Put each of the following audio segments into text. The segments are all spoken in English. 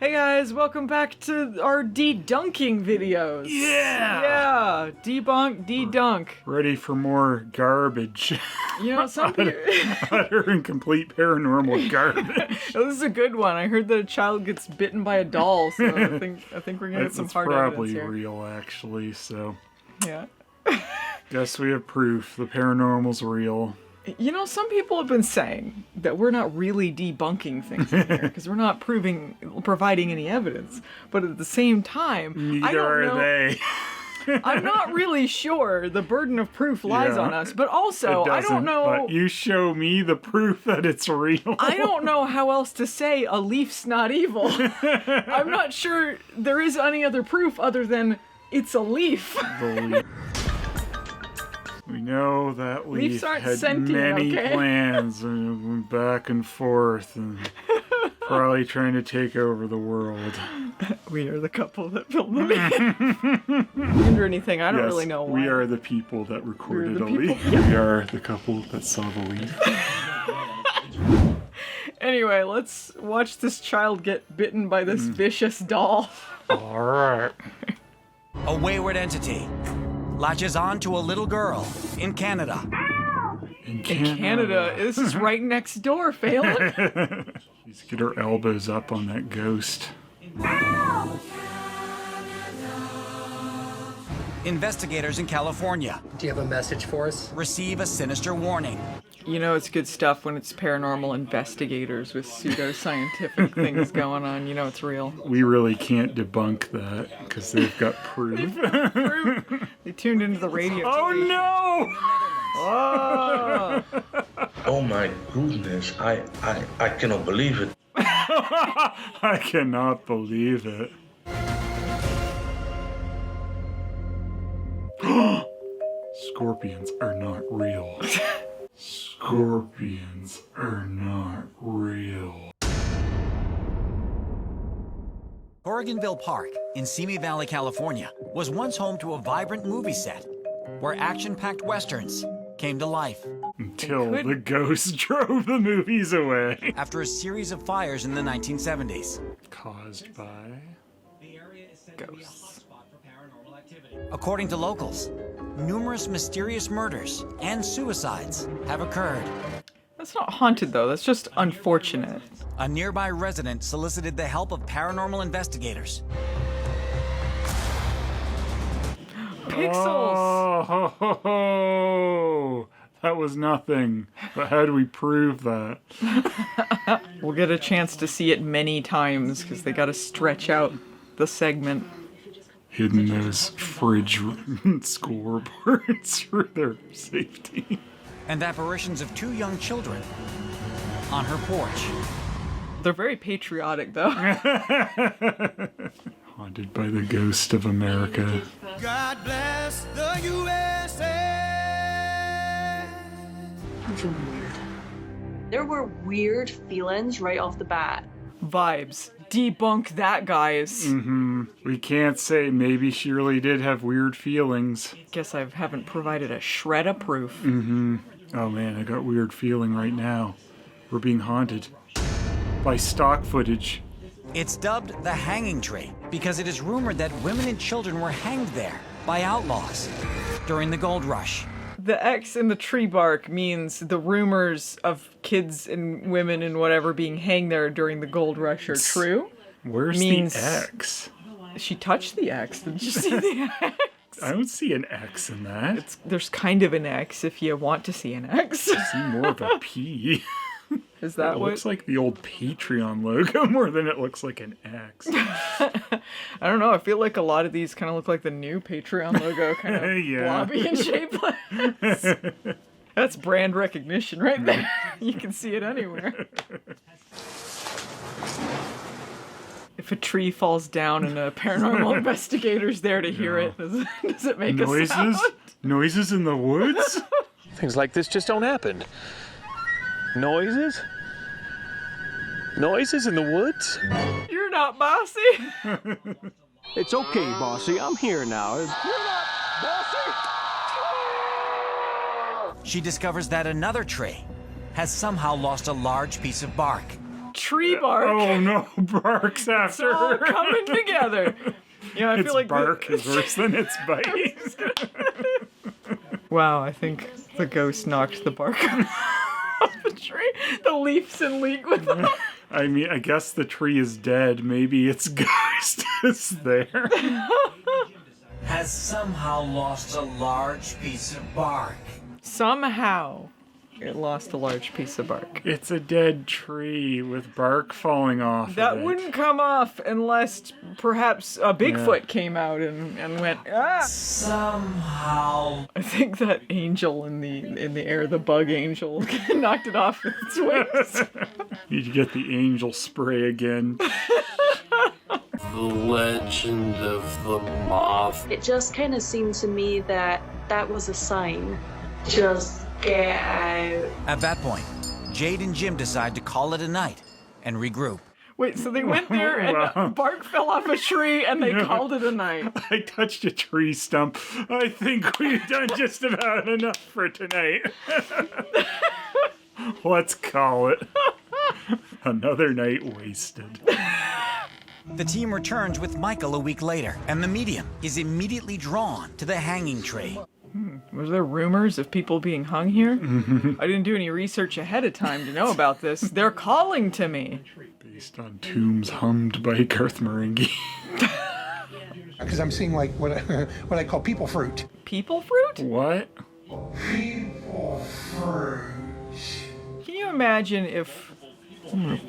Hey guys, welcome back to our debunking videos. Yeah! Debunk, de-dunk. Ready for more garbage. You know, some people... Utter and complete paranormal garbage. Oh, this is a good one. I heard that a child gets bitten by a doll, so I think we're gonna get some hard evidence here. It's probably real, actually, so... Yeah. Guess we have proof. The paranormal's real. You know, some people have been saying that we're not really debunking things in here because we're not providing any evidence. But at the same time, Neither are they. I'm not really sure the burden of proof lies on us. But also, I don't know. But you show me the proof that it's real. I don't know how else to say a leaf's not evil. I'm not sure there is any other proof other than it's a leaf. We know that leaf had sentient, many plans and went back and forth and probably trying to take over the world. We are the couple that filmed the leaf. Or anything, I don't really know why. We are the people that recorded a leaf. Yeah. We are the couple that saw the leaf. Anyway, let's watch this child get bitten by this vicious doll. Alright. A wayward entity latches on to a little girl in Canada. In Canada? This is right next door, Phelan. Let's get our elbows up on that ghost. Investigators in California. Do you have a message for us? Receive a sinister warning. You know it's good stuff when it's paranormal investigators with pseudoscientific things going on. You know it's real. We really can't debunk that because they've got proof. They tuned into the radio. Oh no! Oh. Oh my goodness, I cannot believe it. I cannot believe it. Scorpions are not real. Scorpions are not real. Oregonville Park in Simi Valley, California, was once home to a vibrant movie set where action-packed westerns came to life. Until the ghost drove the movies away. After a series of fires in the 1970s. Caused by Ghosts. According to locals, numerous mysterious murders and suicides have occurred. That's not haunted, though. That's just unfortunate. A nearby resident solicited the help of paranormal investigators. Pixels! Oh, that was nothing. But how do we prove that? We'll get a chance to see it many times because they got to stretch out the segment. Hidden those fridge scoreboards for their safety. And apparitions of two young children on her porch. They're very patriotic, though. Haunted by the ghost of America. God bless the USA. Those are weird. There were weird feelings right off the bat. Vibes. Debunk that, guys. We can't say. Maybe she really did have weird feelings. Guess I haven't provided a shred of proof. Oh man, I got weird feeling right now. We're being haunted by stock footage. It's dubbed the hanging tree because it is rumored that women and children were hanged there by outlaws during the gold rush. The X in the tree bark means the rumors of kids and women and whatever being hanged there during the gold rush are true. Where's Means- the X? She touched the X. Did you see the X? I don't see an X in that. There's kind of an X if you want to see an X. I see more of a P. Is that It what? looks like the old Patreon logo more than it looks like an X. I don't know. I feel like a lot of these kind of look like the new Patreon logo, kind of Yeah. blobby and shapeless. That's brand recognition right there. You can see it anywhere. If a tree falls down and a paranormal investigator's there to hear it, does it make a sound? Noises in the woods? Things like this just don't happen. Noises? Noises in the woods? You're not bossy. It's okay, bossy. I'm here now. You're not bossy? She discovers that another tree has somehow lost a large piece of bark. tree bark. Oh no, bark's after It's all her. coming together. I Its feel like bark is worse than its bite. Wow, I think the ghost knocked the bark off the tree. The leaf's in league with them. I mean, I guess the tree is dead. Maybe its ghost is there. Has somehow lost a large piece of bark. Somehow, it lost a large piece of bark. It's a dead tree with bark falling off. That of it. wouldn't come off unless perhaps a Bigfoot came out and went, ah! Somehow. I think that angel in the air, the bug angel, knocked it off with its wings. Need to get the angel spray again. The legend of the moth. It just kind of seemed to me that that was a sign. Just get out. At that point, Jade and Jim decide to call it a night and regroup. Wait, so they went there and bark fell off a tree and they called it a night. I touched a tree stump. I think we've done just about enough for tonight. Let's call it. Another night wasted. The team returns with Michael a week later, and the medium is immediately drawn to the hanging tree. Was there rumors of people being hung here? I didn't do any research ahead of time to know about this. They're calling to me. Based on tombs hummed by Garth Marenghi. Because I'm seeing like what I call people fruit. People fruit? What? People fruit. Can you imagine if... I'm gonna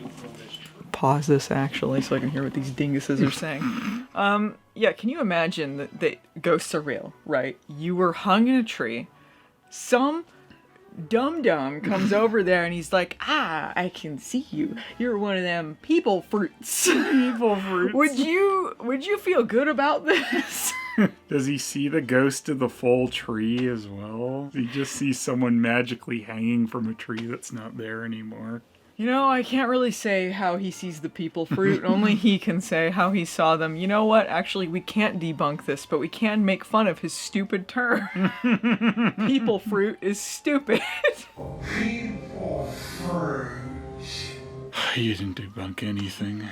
pause this actually so I can hear what these dinguses are saying. Yeah, can you imagine that ghosts are real, right? You were hung in a tree. Some dum-dum comes over there and he's like, I can see you. You're one of them people fruits. Evil fruits. Would you feel good about this? Does he see the ghost of the full tree as well? He just sees someone magically hanging from a tree that's not there anymore. I can't really say how he sees the people fruit. Only he can say how he saw them. You know what? Actually, we can't debunk this, but we can make fun of his stupid term. People fruit is stupid. People fruit. You didn't debunk anything.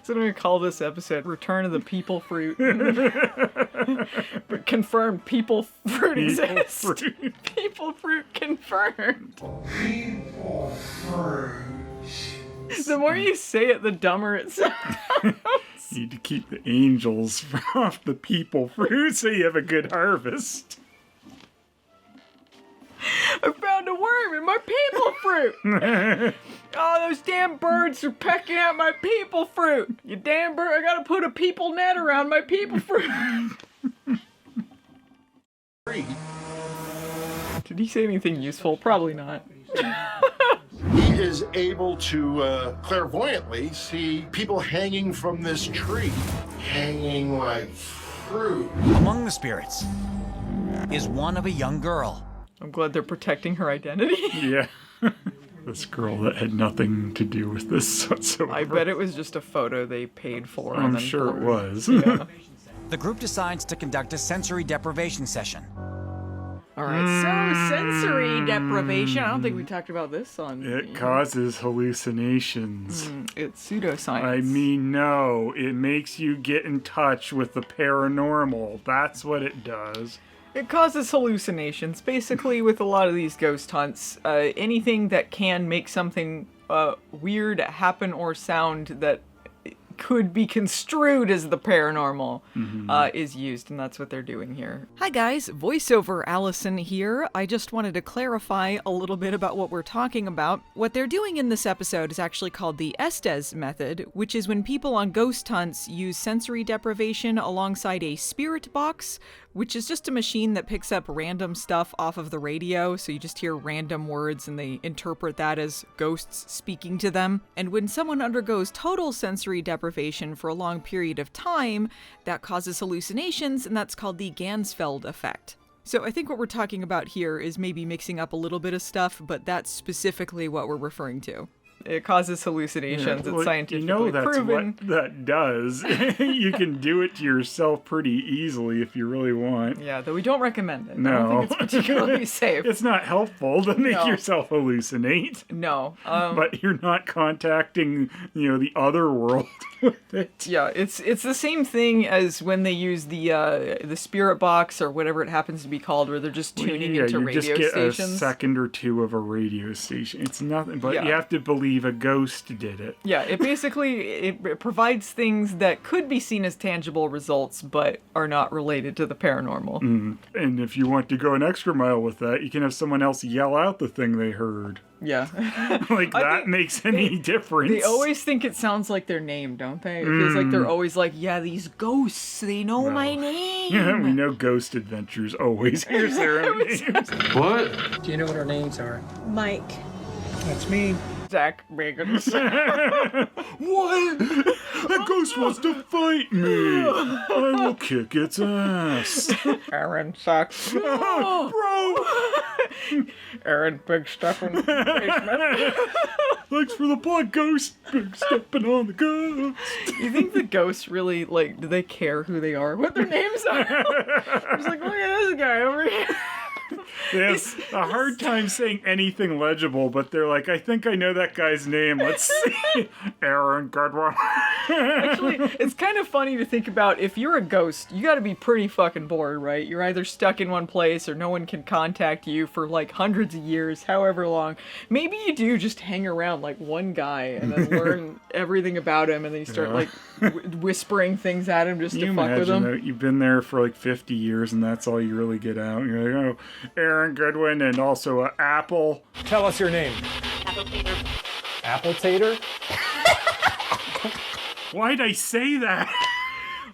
So I'm going to call this episode Return of the People Fruit. But confirmed people fruit exists. Fruit. People fruit confirmed. People fruit. The more you say it, the dumber it sounds. You need to keep the angels off the people fruit so you have a good harvest. I found a worm in my people fruit. Oh, those damn birds are pecking at my people fruit. You damn bird, I gotta put a people net around my people fruit. Did he say anything useful? Probably not. He is able to clairvoyantly see people hanging from this tree, hanging like fruit. Among the spirits is one of a young girl. I'm glad they're protecting her identity. Yeah. This girl that had nothing to do with this whatsoever. I bet it was just a photo they paid for. I'm and then sure it blurred. was. Yeah. The group decides to conduct a sensory deprivation session. All right, so sensory deprivation. I don't think we talked about this on... It causes hallucinations. It's pseudoscience. I mean, no, it makes you get in touch with the paranormal. That's what it does. It causes hallucinations. Basically, with a lot of these ghost hunts, anything that can make something weird happen or sound that could be construed as the paranormal is used, and that's what they're doing here. Hi guys, voiceover Allison here. I just wanted to clarify a little bit about what we're talking about. What they're doing in this episode is actually called the Estes method, which is when people on ghost hunts use sensory deprivation alongside a spirit box, which is just a machine that picks up random stuff off of the radio, so you just hear random words and they interpret that as ghosts speaking to them. And when someone undergoes total sensory deprivation for a long period of time, that causes hallucinations, and that's called the Ganzfeld effect. So I think what we're talking about here is maybe mixing up a little bit of stuff, but that's specifically what we're referring to. It causes hallucinations. It's scientifically that's proven. what that does. You can do it to yourself pretty easily if you really want. Yeah, though we don't recommend it. No. I don't think it's particularly safe. It's not helpful to make yourself hallucinate. No. But you're not contacting, the other world with it. Yeah, it's the same thing as when they use the spirit box or whatever it happens to be called, where they're just tuning into radio stations. You just get stations. a second or two of a radio station. It's nothing, but Yeah. you have to believe a ghost did it. Yeah, it basically it provides things that could be seen as tangible results, but are not related to the paranormal. And if you want to go an extra mile with that, you can have someone else yell out the thing they heard. Yeah. Like that makes any difference. They always think it sounds like their name, don't they? It feels like they're always like, yeah, these ghosts, they know my name. Yeah, we know Ghost Adventures always hears their own names. What? Do you know what our names are? Mike. That's me. Zach Bagans. What? That ghost wants to fight me. I will kick its ass. Aaron sucks. Bro! Aaron, big stuff in the basement. Thanks for the plug, Ghost. Big stepping on the ghost. You think the ghosts really, do they care who they are? What their names are? It's like, look at this guy over here. They have a hard time saying anything legible, but they're like, I think I know that guy's name. Let's see. Aaron Goodwin. Actually, it's kind of funny to think about. If you're a ghost, you gotta be pretty fucking bored, right? You're either stuck in one place or no one can contact you for hundreds of years, however long. Maybe you do just hang around like one guy and then learn everything about him, and then you start whispering things at him just to fuck with him. That you've been there for 50 years and that's all you really get out. You're like, oh, Aaron Goodwin, and also Apple. Tell us your name. Apple Tater. Apple Tater? Why'd I say that?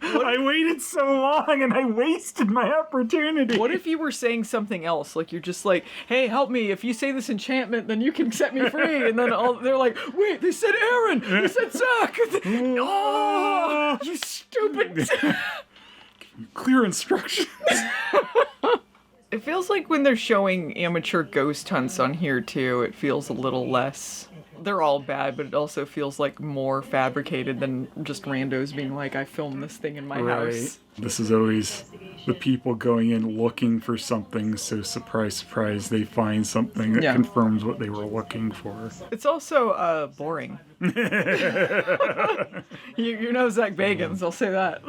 I waited so long and I wasted my opportunity. What if you were saying something else? Like, you're just like, hey, help me. If you say this enchantment, then you can set me free. And then they're like, wait, they said Aaron. They said Zach. Oh, you stupid. Clear instructions. It feels like when they're showing amateur ghost hunts on here, too, it feels a little less... They're all bad, but it also feels like more fabricated than just randos being like, I filmed this thing in my house. This is always the people going in looking for something, so surprise, surprise, they find something that confirms what they were looking for. It's also boring. You know Zach Bagans, I'll say that.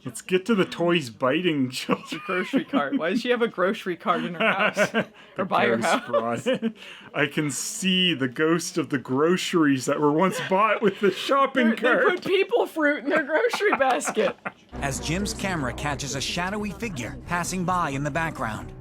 Let's get to the toys biting children. The grocery cart. Why does she have a grocery cart in her house? Or by her house? I can see the ghost of the groceries that were once bought with the shopping cart. They put people fruit in their grocery basket. As Jim's camera catches a shadowy figure passing by in the background.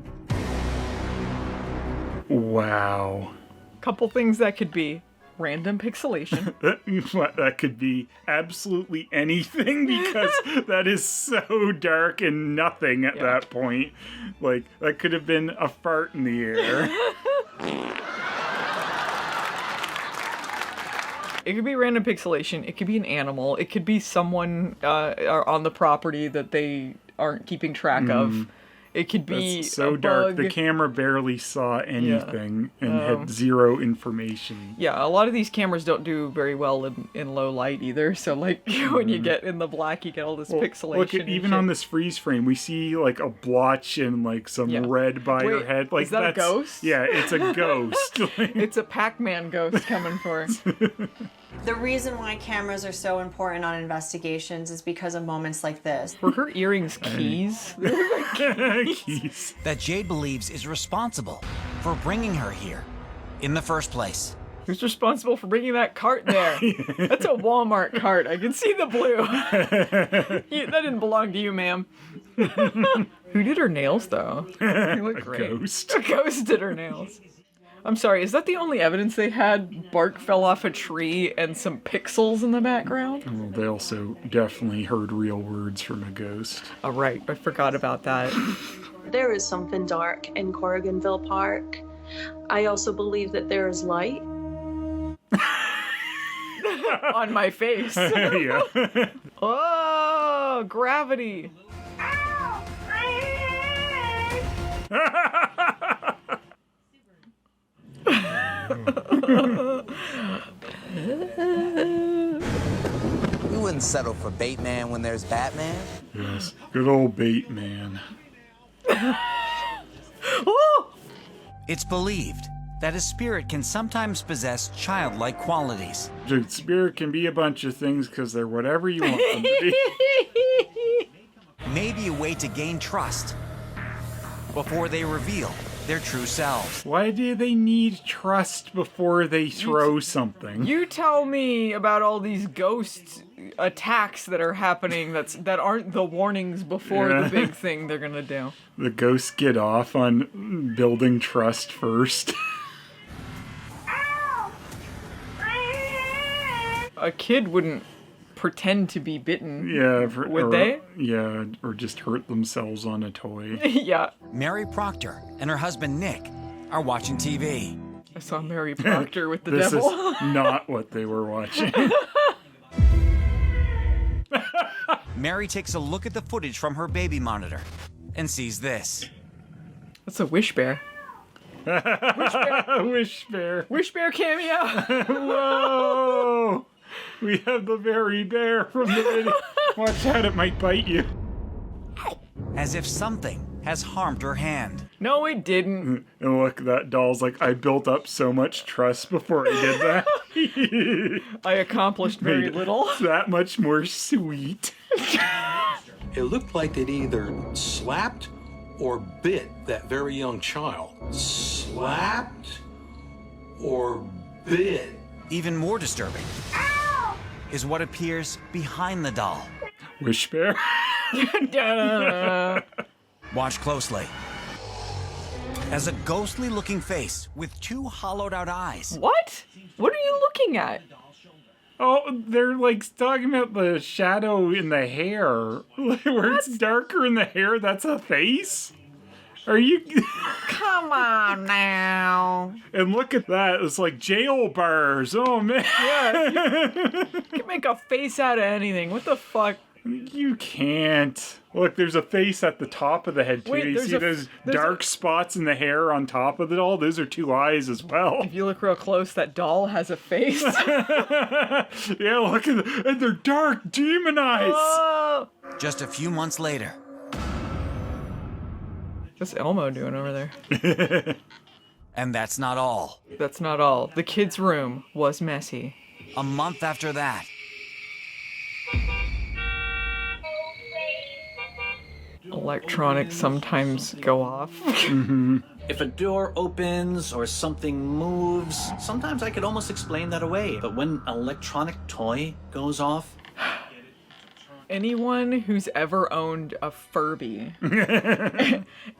Wow. Couple things that could be. Random pixelation. That could be absolutely anything, because that is so dark and nothing at that point. That could have been a fart in the air. It could be random pixelation. It could be an animal. It could be someone on the property that they aren't keeping track of. It could be That's so a dark. bug. The camera barely saw anything and had zero information. Yeah, a lot of these cameras don't do very well in low light either. So when you get in the black, you get all this pixelation. Look, even on this freeze frame, we see a blotch and some red by her head. Is that a ghost? Yeah, it's a ghost. It's a Pac-Man ghost coming for her. The reason why cameras are so important on investigations is because of moments like this. Were her earrings keys? Keys. That Jade believes is responsible for bringing her here in the first place. Who's responsible for bringing that cart there? That's a Walmart cart. I can see the blue. That didn't belong to you, ma'am. Who did her nails, though? They look great. Ghost. A ghost did her nails. I'm sorry, is that the only evidence they had? Bark fell off a tree and some pixels in the background? Well, they also definitely heard real words from a ghost. Oh, right. I forgot about that. There is something dark in Corriganville Park. I also believe that there is light. On my face. Yeah. Oh, gravity. We wouldn't settle for Bateman when there's Batman. Yes, good old Bateman. It's believed that a spirit can sometimes possess childlike qualities. The spirit can be a bunch of things because they're whatever you want them to be. Maybe a way to gain trust before they reveal their true selves. Why do they need trust before they throw something? You tell me about all these ghost attacks that are happening that aren't the warnings before the big thing they're gonna do. The ghosts get off on building trust first. A kid wouldn't pretend to be bitten. Yeah. Would they? Yeah, or just hurt themselves on a toy. Yeah. Mary Proctor and her husband Nick are watching TV. I saw Mary Proctor with the this devil. Is not what they were watching. Mary takes a look at the footage from her baby monitor and sees this. That's a wish bear. Wish bear. Wish bear cameo. Whoa! We have the very bear from the video. Watch out, it might bite you. As if something has harmed her hand. No, it didn't. And look, that doll's like, I built up so much trust before I did that. I accomplished very little. That much more sweet. It looked like they'd either slapped or bit that very young child. Slapped or bit. Even more disturbing is what appears behind the doll. Wish bear. Watch closely. As a ghostly looking face with two hollowed out eyes. What? What are you looking at? Oh, they're like talking about the shadow in the hair. Where it's darker in the hair, that's a face? Are you... Come on now. And look at that. It's like jail bars. Oh, man. Yeah. You can make a face out of anything. What the fuck? You can't. Look, there's a face at the top of the head, too. Wait, you see those dark spots in the hair on top of it all? Those are two eyes as well. If you look real close, that doll has a face. Yeah, look at them. And they're dark demon eyes. Oh! Just a few months later. What's Elmo doing over there? And that's not all. That's not all. The kid's room was messy. A month after that. Electronics sometimes go off. If a door opens or something moves, sometimes I could almost explain that away. But when an electronic toy goes off... Anyone who's ever owned a Furby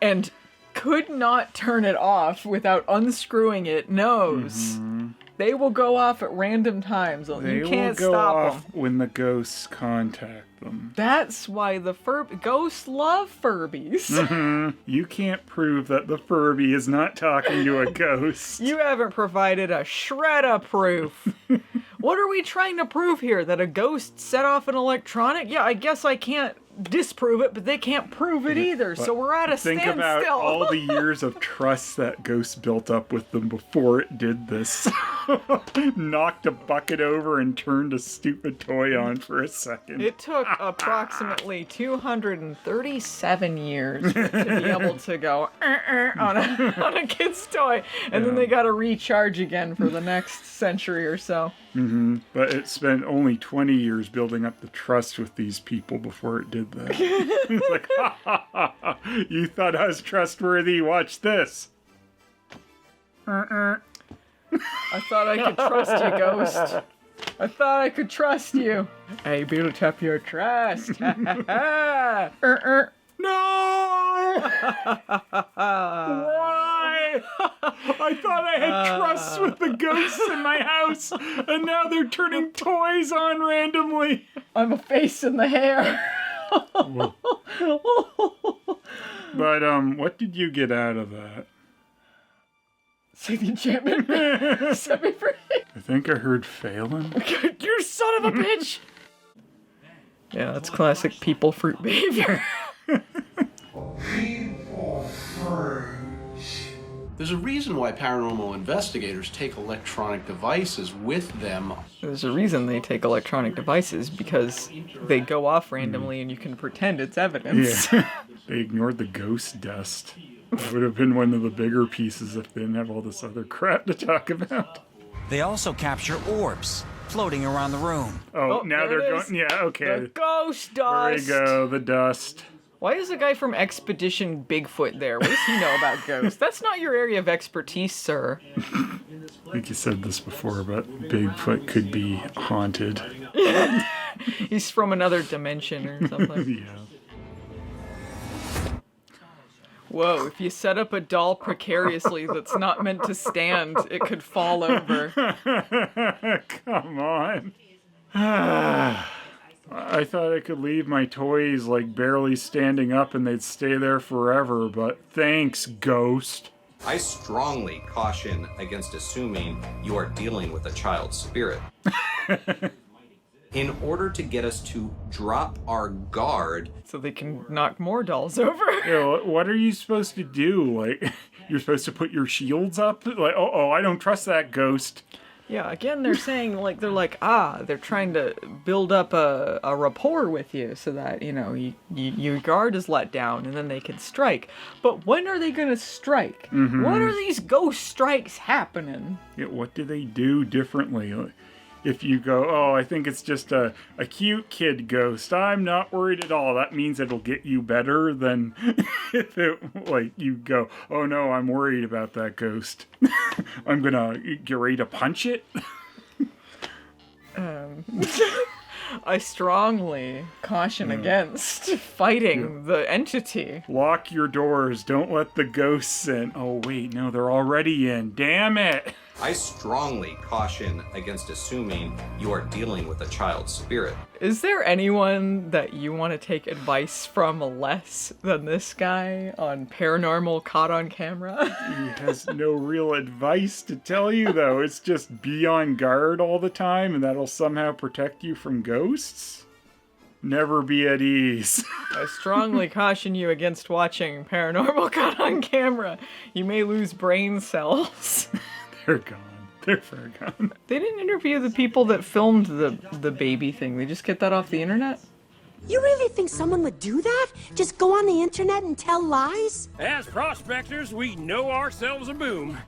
and could not turn it off without unscrewing it knows they will go off at random times. You can't will go stop off them. when the ghosts contact them. That's why the ghosts love Furbies. You can't prove that the Furby is not talking to a ghost. You haven't provided a shred of proof. What are we trying to prove here? That a ghost set off an electronic? Yeah, I guess I can't disprove it, but they can't prove it either, so we're at a standstill. Think about all the years of trust that ghost built up with them before it did this. Knocked a bucket over and turned a stupid toy on for a second. It took approximately 237 years to be able to go on a kid's toy, and then they got to recharge again for the next century or so. But it spent only 20 years building up the trust with these people before it did that. It's like, ha ha ha ha, you thought I was trustworthy? Watch this. I thought I could trust you, Ghost. I thought I could trust you. I built up your trust. No! Why? I thought I had trust with the ghosts in my house, and now they're turning toys on randomly. I'm a face in the hair. But, what did you get out of that? Say the enchantment. Set me free. I think I heard Phelan. You son of a bitch! Yeah, that's classic people fruit behavior. There's a reason why paranormal investigators take electronic devices with them. There's a reason they take electronic devices, because they go off randomly and you can pretend it's evidence. Yeah. They ignored the ghost dust. That would have been one of the bigger pieces if they didn't have all this other crap to talk about. They also capture orbs floating around the room. Oh, now they're is. going. Yeah, okay. The ghost dust! There you go, the dust. Why is the guy from Expedition Bigfoot there? What does he know about ghosts? That's not your area of expertise, sir. I think you said this before, but Bigfoot could be haunted. He's from another dimension or something. Yeah. Whoa, if you set up a doll precariously that's not meant to stand, it could fall over. Come on. I thought I could leave my toys like barely standing up and they'd stay there forever, but thanks, ghost. I strongly caution against assuming you are dealing with a child's spirit. In order to get us to drop our guard, so they can knock more dolls over. Yeah, what are you supposed to do? Like, you're supposed to put your shields up? Like, oh, I don't trust that ghost. Yeah, again, they're saying, like, they're trying to build up a rapport with you so that, you know, your guard is let down and then they can strike. But when are they going to strike? Mm-hmm. When are these ghost strikes happening? Yeah, what do they do differently? If you go, oh, I think it's just a cute kid ghost, I'm not worried at all, that means it'll get you better than if it, like, you go, oh no, I'm worried about that ghost. I'm gonna get ready to punch it. I strongly caution against fighting the entity. Lock your doors, don't let the ghosts in. Oh wait, no, they're already in, damn it. I strongly caution against assuming you are dealing with a child's spirit. Is there anyone that you want to take advice from less than this guy on Paranormal Caught on Camera? He has no real advice to tell you, though. It's just be on guard all the time, and that'll somehow protect you from ghosts? Never be at ease. I strongly caution you against watching Paranormal Caught on Camera. You may lose brain cells. They're gone. They're far gone. They didn't interview the people that filmed the baby thing. They just get that off the internet? You really think someone would do that? Just go on the internet and tell lies? As prospectors, we know ourselves a boom.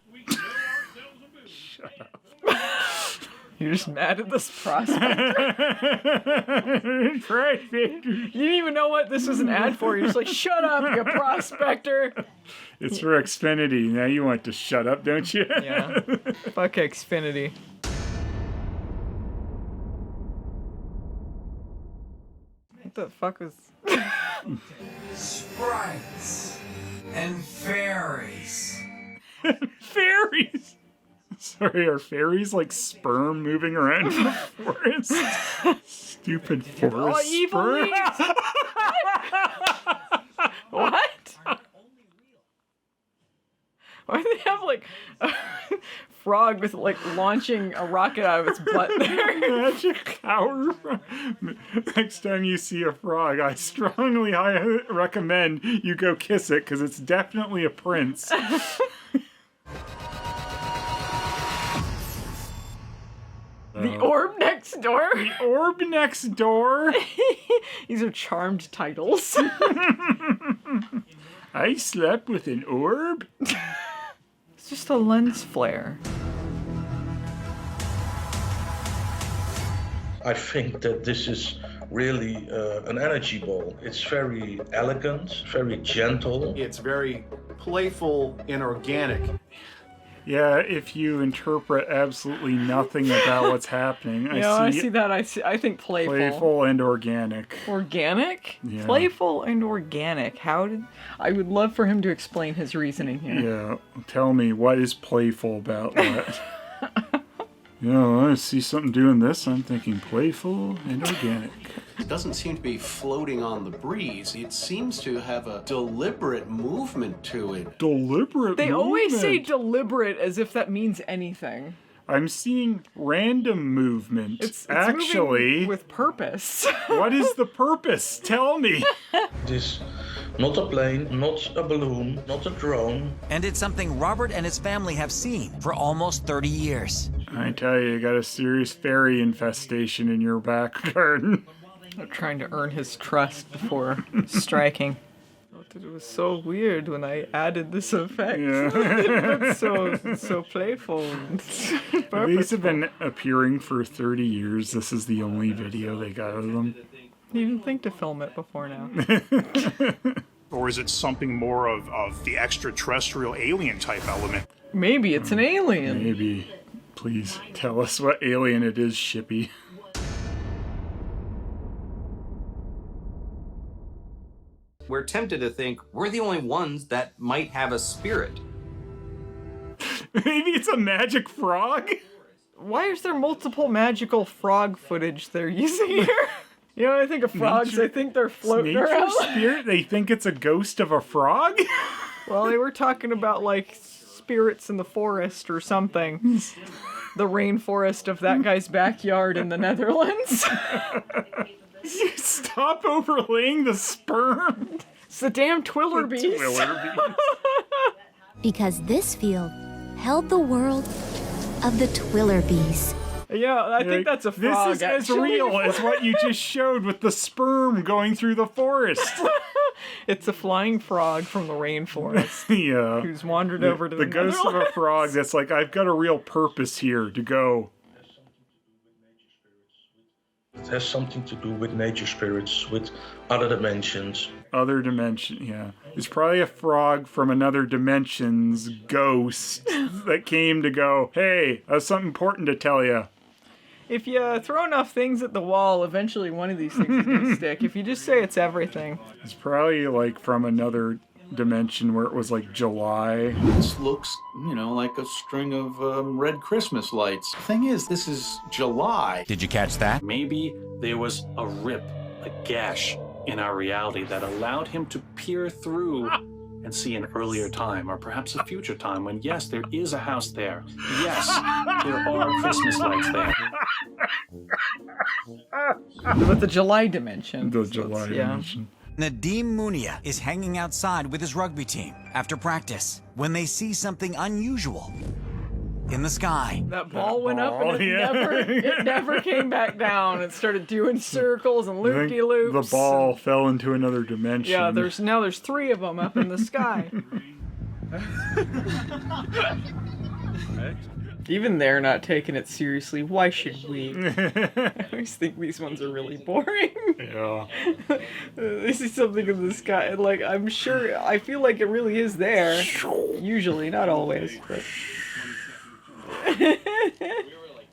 Shut up. You're just mad at this prospector? You didn't even know what this was an ad for. You're just like, shut up, you prospector. It's for Xfinity. Now you want to shut up, don't you? Yeah. Fuck Xfinity. What the fuck was... Sprites and fairies. Fairies! Sorry, are fairies like sperm moving around in the forest? Stupid forest evil sperm. leaves. What? Why do they have like a frog with like launching a rocket out of its butt there? Magic power. Next time you see a frog, I strongly recommend you go kiss it because it's definitely a prince. The orb next door? The orb next door? These are charmed titles. I slept with an orb? It's just a lens flare. I think that this is really an energy ball. It's very elegant, very gentle. It's very playful and organic. Yeah, if you interpret absolutely nothing about what's happening. I see that. I think playful. Playful and organic. Organic? Yeah. Playful and organic. I would love for him to explain his reasoning here. Yeah, tell me, what is playful about that? I see something doing this, I'm thinking playful and organic. It doesn't seem to be floating on the breeze. It seems to have a deliberate movement to it. Deliberate They movement? always say deliberate as if that means anything. I'm seeing random movement. It's actually moving with purpose. What is the purpose? Tell me. This Not a plane, not a balloon, not a drone. And it's something Robert and his family have seen for almost 30 years. I tell you got a serious fairy infestation in your back garden. They're trying to earn his trust before striking. I thought it was so weird when I added this effect. Yeah. It's so playful. These have been appearing for 30 years. This is the only video they got of them. You didn't think to film it before now. Or is it something more of the extraterrestrial alien type element? Maybe it's an alien. Maybe. Please tell us what alien it is, Shippy. We're tempted to think we're the only ones that might have a spirit. Maybe it's a magic frog? Why is there multiple magical frog footage they're using here? You know, when I think of frogs, I think they're floating around. Spirit? They think it's a ghost of a frog? Well, they were talking about, like, spirits in the forest or something. The rainforest of that guy's backyard in the Netherlands. Stop overlaying the sperm. It's the damn Twillerbees. Because this field held the world of the Twillerbees. Yeah, I think that's a frog. This is as real as what you just showed with the sperm going through the forest. It's a flying frog from the rainforest. Yeah. Who's wandered over to the ghost of a frog that's like, I've got a real purpose here to go. It has something to do with nature spirits, with other dimensions. Other dimension, yeah. It's probably a frog from another dimension's ghost that came to go, hey, I have something important to tell you. If you throw enough things at the wall, eventually one of these things is going to stick. If you just say it's everything. It's probably like from another dimension where it was like July. This looks, like a string of red Christmas lights. Thing is, this is July. Did you catch that? Maybe there was a rip, a gash in our reality that allowed him to peer through and see an earlier time, or perhaps a future time when, yes, there is a house there. Yes, there are Christmas lights there. But the July dimension. The July dimension. Nadim Munia is hanging outside with his rugby team after practice when they see something unusual in the sky. That ball went up and it never came back down. It started doing circles and loop-de-loops. The ball fell into another dimension. Yeah, there's 3 of them up in the sky. Even they're not taking it seriously. Why should we? I always think these ones are really boring. Yeah. They see something in the sky, and like, I feel like it really is there. Usually, not always, but...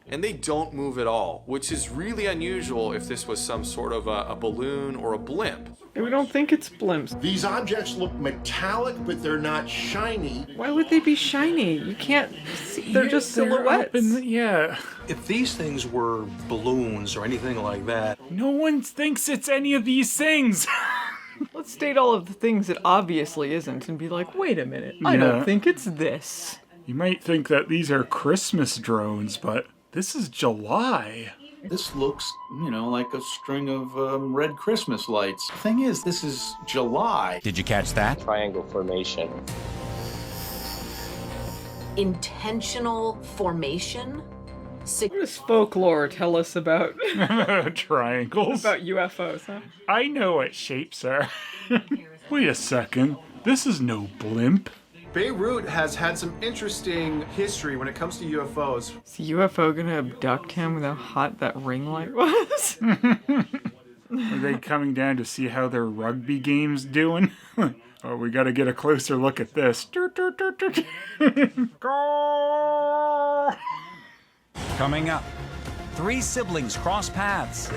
And they don't move at all, which is really unusual if this was some sort of a balloon or a blimp. We don't think it's blimps. These objects look metallic, but they're not shiny. Why would they be shiny? You can't see. They're just silhouettes. If these things were balloons or anything like that... No one thinks it's any of these things. Let's state all of the things it obviously isn't and be like, wait a minute, I don't think it's this. You might think that these are Christmas drones, but this is July. This looks, like a string of red Christmas lights. Thing is, this is July. Did you catch that? Triangle formation. Intentional formation? What does folklore tell us about triangles? About UFOs, huh? I know what shapes are. Wait a second. This is no blimp. Beirut has had some interesting history when it comes to UFOs. Is the UFO gonna abduct him with how hot that ring light was? Are they coming down to see how their rugby game's doing? Oh, we gotta get a closer look at this. Go! Coming up, 3 siblings cross paths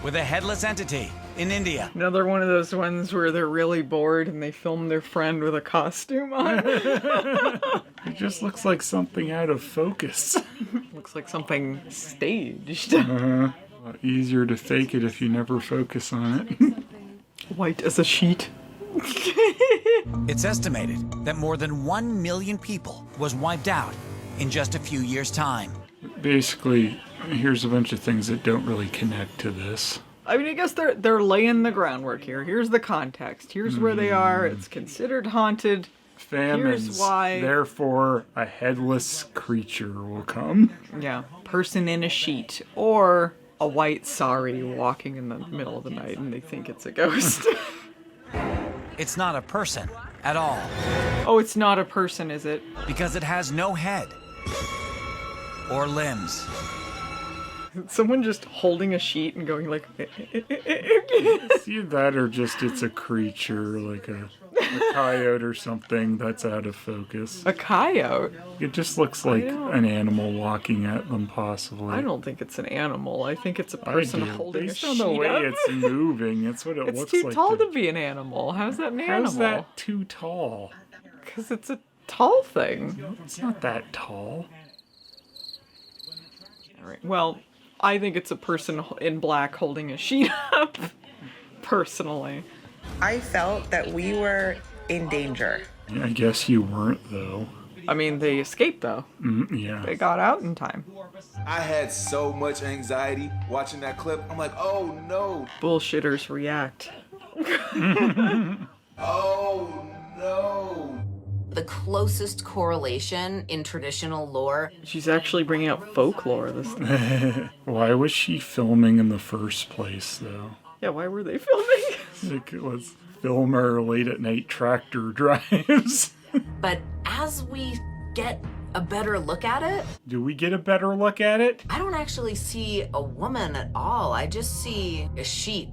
with a headless entity in India. Another one of those ones where they're really bored and they film their friend with a costume on. It just looks like something out of focus. Looks like something staged. A lot easier to fake it if you never focus on it. White as a sheet. It's estimated that more than 1 million people was wiped out in just a few years' time. Basically, here's a bunch of things that don't really connect to this. I mean, I guess they're laying the groundwork here. Here's the context. Here's where they are. It's considered haunted. Famines. Here's why. Therefore, a headless creature will come. Yeah, person in a sheet or a white sari walking in the middle of the night, and they think it's a ghost. It's not a person at all. Oh, it's not a person, is it? Because it has no head or limbs. Someone just holding a sheet and going like... See that, or just it's a creature, like a coyote or something that's out of focus. A coyote? It just looks like an animal walking at them, possibly. I don't think it's an animal. I think it's a person holding Based a on sheet the way up. it's moving, that's what it It's looks too like. tall to be an animal. How's that an animal? How's that too tall? Because it's a tall thing. It's not that tall. All right. Well, I think it's a person in black holding a sheet up, personally. I felt that we were in danger. I guess you weren't, though. I mean, they escaped, though. Yeah. They got out in time. I had so much anxiety watching that clip. I'm like, oh no. Bullshitters react. Oh no. The closest correlation in traditional lore. She's actually bringing out folklore this time. Why was she filming in the first place, though? Yeah, why were they filming? Like it was filmer late at night tractor drives. But as we get a better look at it... Do we get a better look at it? I don't actually see a woman at all. I just see a sheet.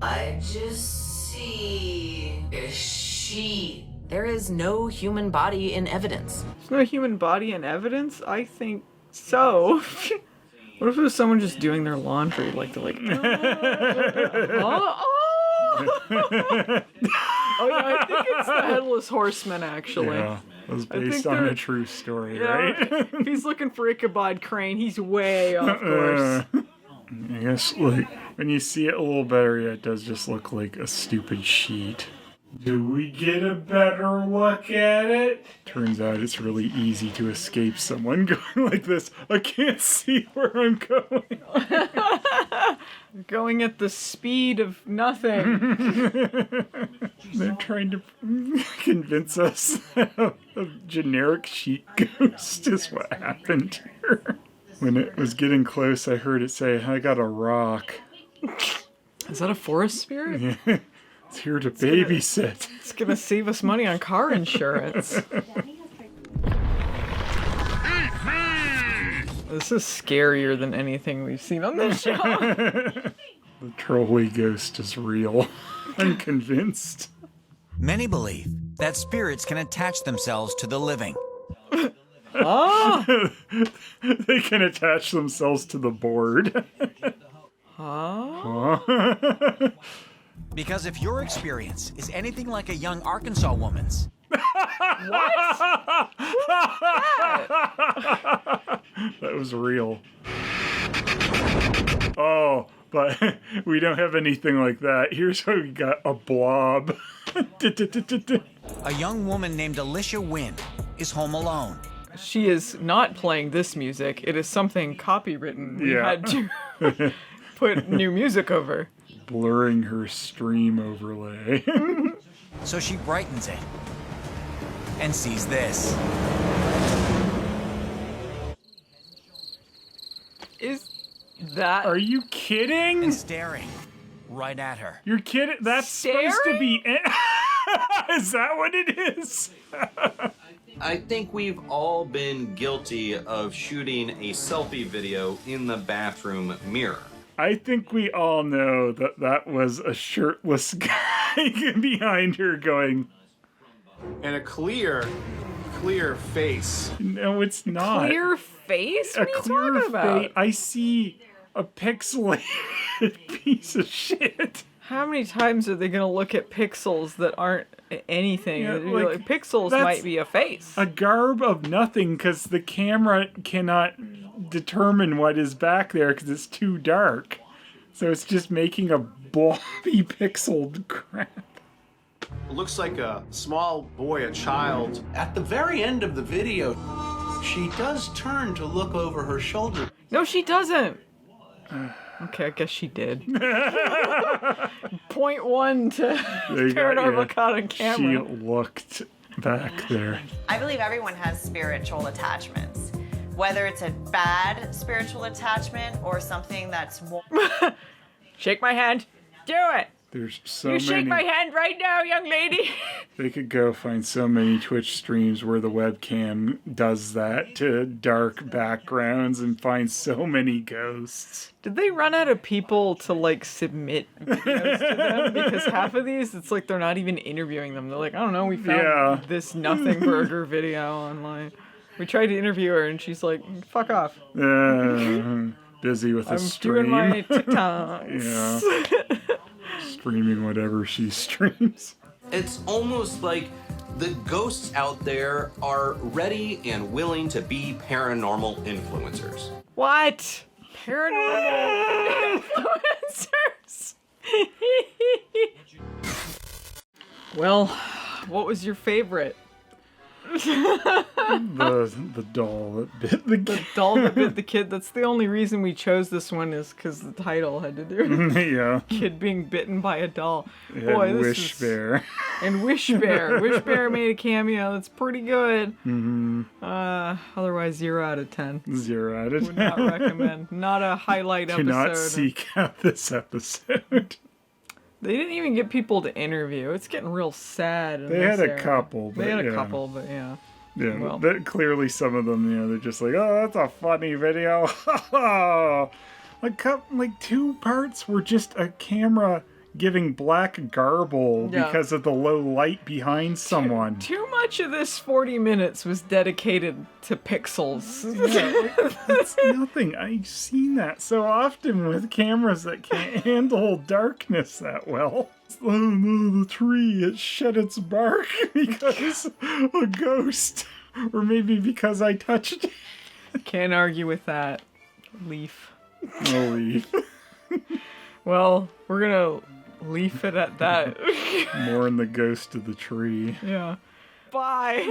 There is no human body in evidence. There's no human body in evidence? I think so. What if it was someone just doing their laundry? Like, they're like... Oh, yeah, I think it's the Headless Horseman, actually. Yeah, it was based on a true story, right? If he's looking for Ichabod Crane, he's way off course. I guess, like, when you see it a little better, yeah, it does just look like a stupid sheet. Do we get a better look at it? Turns out it's really easy to escape someone going like this. I can't see where I'm going. Going at the speed of nothing. They're trying to convince us that a generic sheet ghost is what happened here. When it was getting close, I heard it say, I got a rock. Is that a forest spirit? Yeah. It's here to babysit. It's gonna save us money on car insurance. This is scarier than anything we've seen on this show. The trolley ghost is real. I'm convinced. Many believe that spirits can attach themselves to the living. Oh! They can attach themselves to the board. Huh? Because if your experience is anything like a young Arkansas woman's... What? That was real. Oh, but we don't have anything like that. Here's what we got, a blob. A young woman named Alicia Wynn is home alone. She is not playing this music. It is something copywritten. We had to put new music over. Blurring her stream overlay. So she brightens it and sees this. Is that... Are you kidding? And staring right at her. You're kidding? That's supposed to be... Is that what it is? I think we've all been guilty of shooting a selfie video in the bathroom mirror. I think we all know that that was a shirtless guy behind her going... And a clear face. No, it's not. Clear face? What are you clear talking about? face. I see a pixelated piece of shit. How many times are they going to look at pixels that aren't anything? Yeah, Like, pixels that's might be a face. A garb of nothing because the camera cannot determine what is back there because it's too dark. So it's just making a blobby pixeled crap. It looks like a small boy, a child. At the very end of the video, she does turn to look over her shoulder. No, she doesn't. Okay, I guess she did. Point 1 to They got Paranormal you. caught on camera. She looked back there. I believe everyone has spiritual attachments. Whether it's a bad spiritual attachment or something that's more... Shake my hand. Do it. There's so You many. shake my hand right now, young lady. They could go find so many Twitch streams where the webcam does that to dark backgrounds and find so many ghosts. Did they run out of people to like submit videos to them? Because half of these, it's like they're not even interviewing them. They're like, I don't know, we found this nothing burger video online. We tried to interview her and she's like, fuck off. Busy with a I'm stream. doing my TikToks. Yeah. Streaming whatever she streams. It's almost like the ghosts out there are ready and willing to be paranormal influencers. What? Paranormal influencers? Well, what was your favorite? the doll that bit the kid. The doll that bit the kid. That's the only reason we chose this one is because the title had to do with Yeah. kid being bitten by a doll. It Boy, had this Wish is... Bear. And Wish Bear. Wish Bear made a cameo. That's pretty good. Mm-hmm. Otherwise, 0 out of 10. 0 out of 10. Would not recommend. Not a highlight Do episode. not seek out this episode. They didn't even get people to interview. It's getting real sad. They had a couple. They had a yeah. couple, but yeah. Yeah, Well. but clearly some of them, they're just like, oh, that's a funny video. Like 2 parts were just a camera giving black garble because of the low light behind someone. Too much of this 40 minutes was dedicated to pixels. Yeah, that's nothing. I've seen that so often with cameras that can't handle darkness that well. Oh no, the tree, it shed its bark because a ghost. Or maybe because I touched it. Can't argue with that. Leaf. No leaf. Well, we're gonna leave it at that. More in the ghost of the tree. Yeah. Bye.